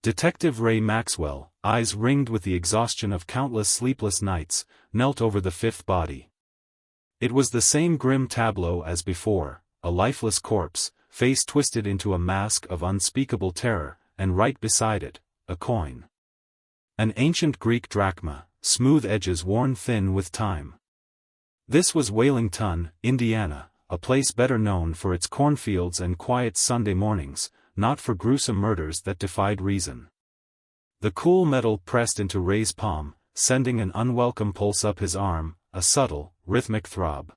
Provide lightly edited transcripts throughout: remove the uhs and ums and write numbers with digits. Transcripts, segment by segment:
Detective Ray Maxwell, eyes ringed with the exhaustion of countless sleepless nights, knelt over the fifth body. It was the same grim tableau as before, a lifeless corpse, face twisted into a mask of unspeakable terror, and right beside it, a coin. An ancient Greek drachma, smooth edges worn thin with time. This was Whalington, Indiana, a place better known for its cornfields and quiet Sunday mornings, not for gruesome murders that defied reason. The cool metal pressed into Ray's palm, sending an unwelcome pulse up his arm, a subtle, rhythmic throb.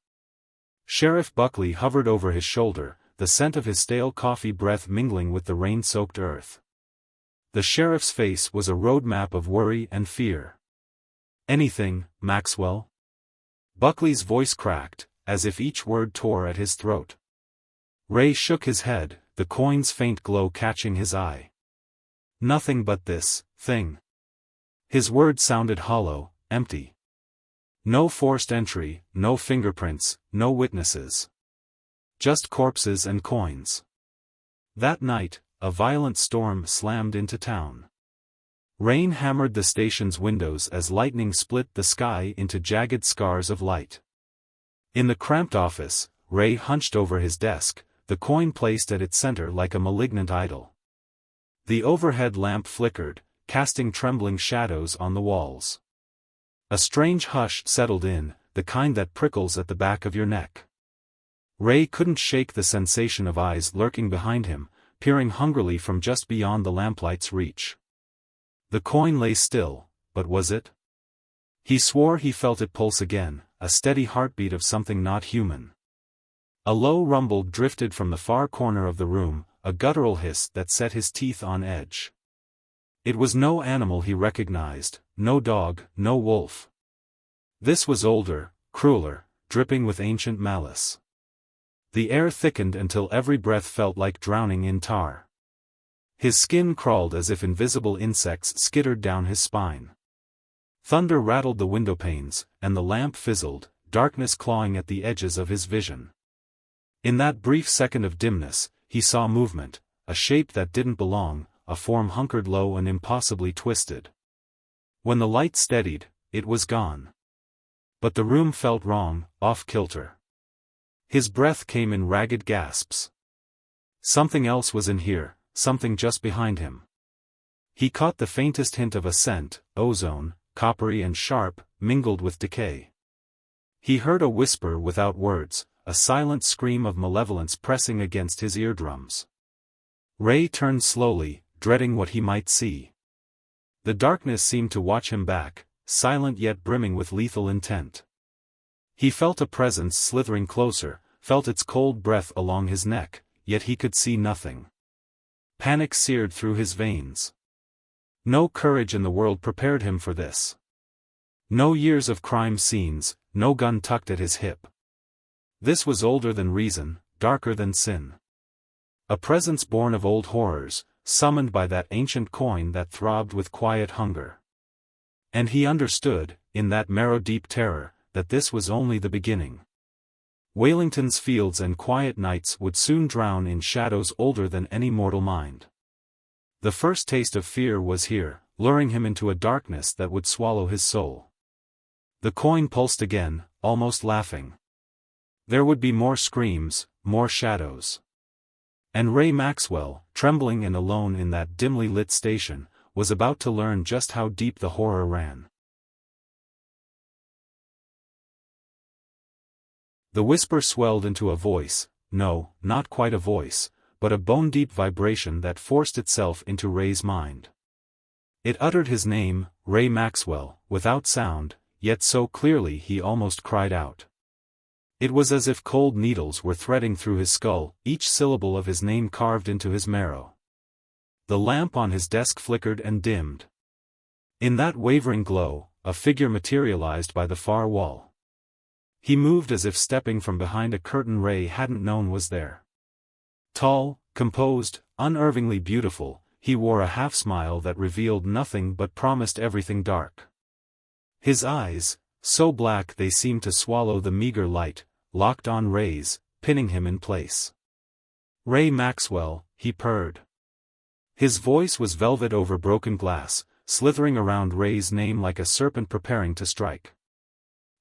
Sheriff Buckley hovered over his shoulder, the scent of his stale coffee breath mingling with the rain-soaked earth. The sheriff's face was a roadmap of worry and fear. "Anything, Maxwell?" Buckley's voice cracked, as if each word tore at his throat. Ray shook his head, the coin's faint glow catching his eye. "Nothing but this thing." His words sounded hollow, empty. No forced entry, no fingerprints, no witnesses. Just corpses and coins. That night, a violent storm slammed into town. Rain hammered the station's windows as lightning split the sky into jagged scars of light. In the cramped office, Ray hunched over his desk, the coin placed at its center like a malignant idol. The overhead lamp flickered, casting trembling shadows on the walls. A strange hush settled in, the kind that prickles at the back of your neck. Ray couldn't shake the sensation of eyes lurking behind him, peering hungrily from just beyond the lamplight's reach. The coin lay still, but was it? He swore he felt it pulse again, a steady heartbeat of something not human. A low rumble drifted from the far corner of the room, a guttural hiss that set his teeth on edge. It was no animal he recognized, no dog, no wolf. This was older, crueler, dripping with ancient malice. The air thickened until every breath felt like drowning in tar. His skin crawled as if invisible insects skittered down his spine. Thunder rattled the windowpanes, and the lamp fizzled, darkness clawing at the edges of his vision. In that brief second of dimness, he saw movement, a shape that didn't belong, a form hunkered low and impossibly twisted. When the light steadied, it was gone. But the room felt wrong, off-kilter. His breath came in ragged gasps. Something else was in here, something just behind him. He caught the faintest hint of a scent, ozone, coppery and sharp, mingled with decay. He heard a whisper without words, a silent scream of malevolence pressing against his eardrums. Ray turned slowly, dreading what he might see. The darkness seemed to watch him back, silent yet brimming with lethal intent. He felt a presence slithering closer, felt its cold breath along his neck, yet he could see nothing. Panic seared through his veins. No courage in the world prepared him for this. No years of crime scenes, no gun tucked at his hip. This was older than reason, darker than sin. A presence born of old horrors, summoned by that ancient coin that throbbed with quiet hunger. And he understood, in that marrow-deep terror, that this was only the beginning. Whalington's fields and quiet nights would soon drown in shadows older than any mortal mind. The first taste of fear was here, luring him into a darkness that would swallow his soul. The coin pulsed again, almost laughing. There would be more screams, more shadows. And Ray Maxwell, trembling and alone in that dimly lit station, was about to learn just how deep the horror ran. The whisper swelled into a voice, no, not quite a voice, but a bone-deep vibration that forced itself into Ray's mind. It uttered his name, Ray Maxwell, without sound, yet so clearly he almost cried out. It was as if cold needles were threading through his skull, each syllable of his name carved into his marrow. The lamp on his desk flickered and dimmed. In that wavering glow, a figure materialized by the far wall. He moved as if stepping from behind a curtain Ray hadn't known was there. Tall, composed, unervingly beautiful, he wore a half-smile that revealed nothing but promised everything dark. His eyes, so black they seemed to swallow the meager light, locked on Ray's, pinning him in place. "Ray Maxwell," he purred. His voice was velvet over broken glass, slithering around Ray's name like a serpent preparing to strike.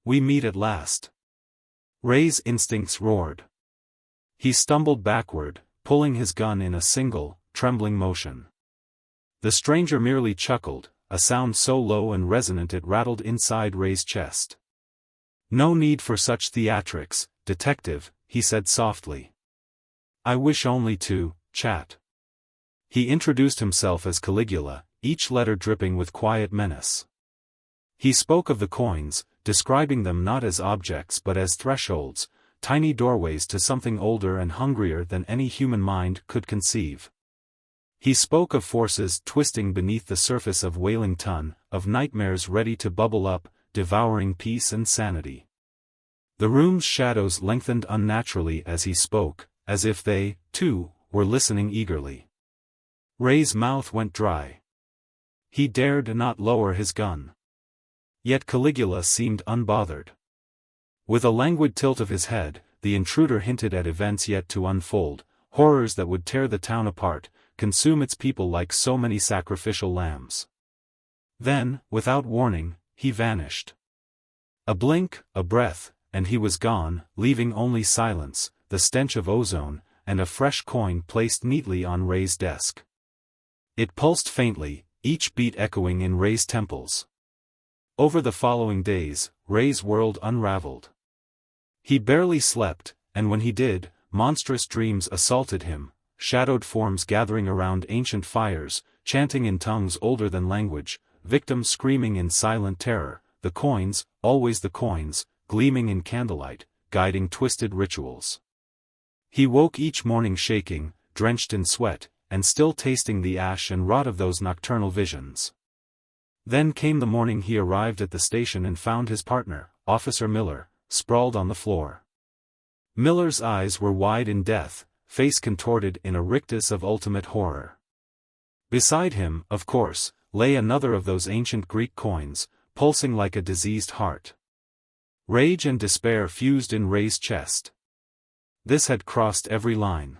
"We meet at last." Ray's instincts roared. He stumbled backward, pulling his gun in a single, trembling motion. The stranger merely chuckled, a sound so low and resonant it rattled inside Ray's chest. "No need for such theatrics, detective," he said softly. "I wish only to chat." He introduced himself as Caligula, each letter dripping with quiet menace. He spoke of the coins, describing them not as objects but as thresholds, tiny doorways to something older and hungrier than any human mind could conceive. He spoke of forces twisting beneath the surface of Wailing Tun, of nightmares ready to bubble up, devouring peace and sanity. The room's shadows lengthened unnaturally as he spoke, as if they, too, were listening eagerly. Ray's mouth went dry. He dared not lower his gun. Yet Caligula seemed unbothered. With a languid tilt of his head, the intruder hinted at events yet to unfold, horrors that would tear the town apart, consume its people like so many sacrificial lambs. Then, without warning, he vanished. A blink, a breath, and he was gone, leaving only silence, the stench of ozone, and a fresh coin placed neatly on Ray's desk. It pulsed faintly, each beat echoing in Ray's temples. Over the following days, Ray's world unraveled. He barely slept, and when he did, monstrous dreams assaulted him, shadowed forms gathering around ancient fires, chanting in tongues older than language, victims screaming in silent terror, the coins, always the coins, gleaming in candlelight, guiding twisted rituals. He woke each morning shaking, drenched in sweat, and still tasting the ash and rot of those nocturnal visions. Then came the morning he arrived at the station and found his partner, Officer Miller, sprawled on the floor. Miller's eyes were wide in death, face contorted in a rictus of ultimate horror. Beside him, of course, lay another of those ancient Greek coins, pulsing like a diseased heart. Rage and despair fused in Ray's chest. This had crossed every line.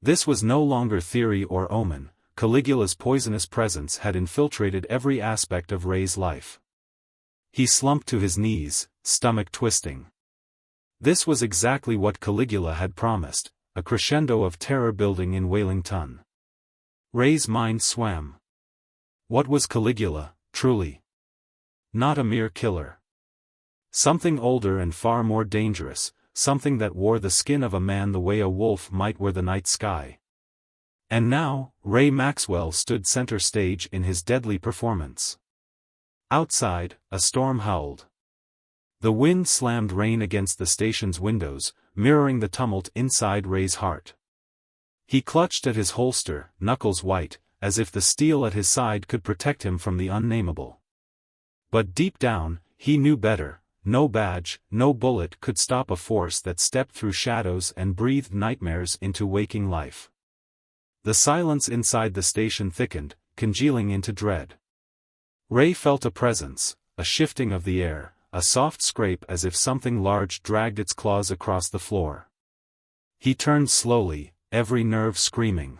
This was no longer theory or omen, Caligula's poisonous presence had infiltrated every aspect of Ray's life. He slumped to his knees, stomach twisting. This was exactly what Caligula had promised, a crescendo of terror building in Wailing Tun. Ray's mind swam. What was Caligula, truly? Not a mere killer. Something older and far more dangerous, something that wore the skin of a man the way a wolf might wear the night sky. And now, Ray Maxwell stood center stage in his deadly performance. Outside, a storm howled. The wind slammed rain against the station's windows, mirroring the tumult inside Ray's heart. He clutched at his holster, knuckles white, as if the steel at his side could protect him from the unnameable. But deep down, he knew better. No badge, no bullet could stop a force that stepped through shadows and breathed nightmares into waking life. The silence inside the station thickened, congealing into dread. Ray felt a presence, a shifting of the air, a soft scrape as if something large dragged its claws across the floor. He turned slowly, every nerve screaming.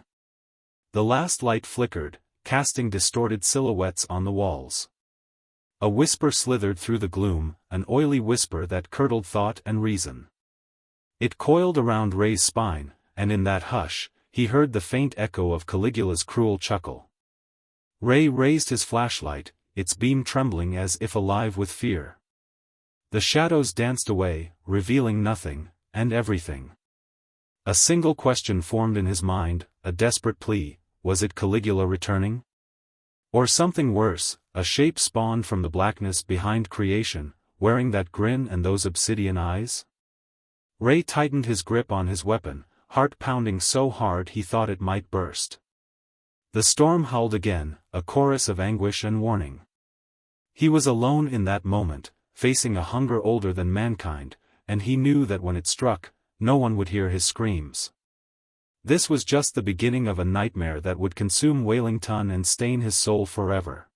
The last light flickered, casting distorted silhouettes on the walls. A whisper slithered through the gloom, an oily whisper that curdled thought and reason. It coiled around Ray's spine, and in that hush, he heard the faint echo of Caligula's cruel chuckle. Ray raised his flashlight, its beam trembling as if alive with fear. The shadows danced away, revealing nothing, and everything. A single question formed in his mind, a desperate plea: was it Caligula returning? Or something worse, a shape spawned from the blackness behind creation, wearing that grin and those obsidian eyes? Ray tightened his grip on his weapon, heart pounding so hard he thought it might burst. The storm howled again, a chorus of anguish and warning. He was alone in that moment, facing a hunger older than mankind, and he knew that when it struck, no one would hear his screams. This was just the beginning of a nightmare that would consume Wailing Tun and stain his soul forever.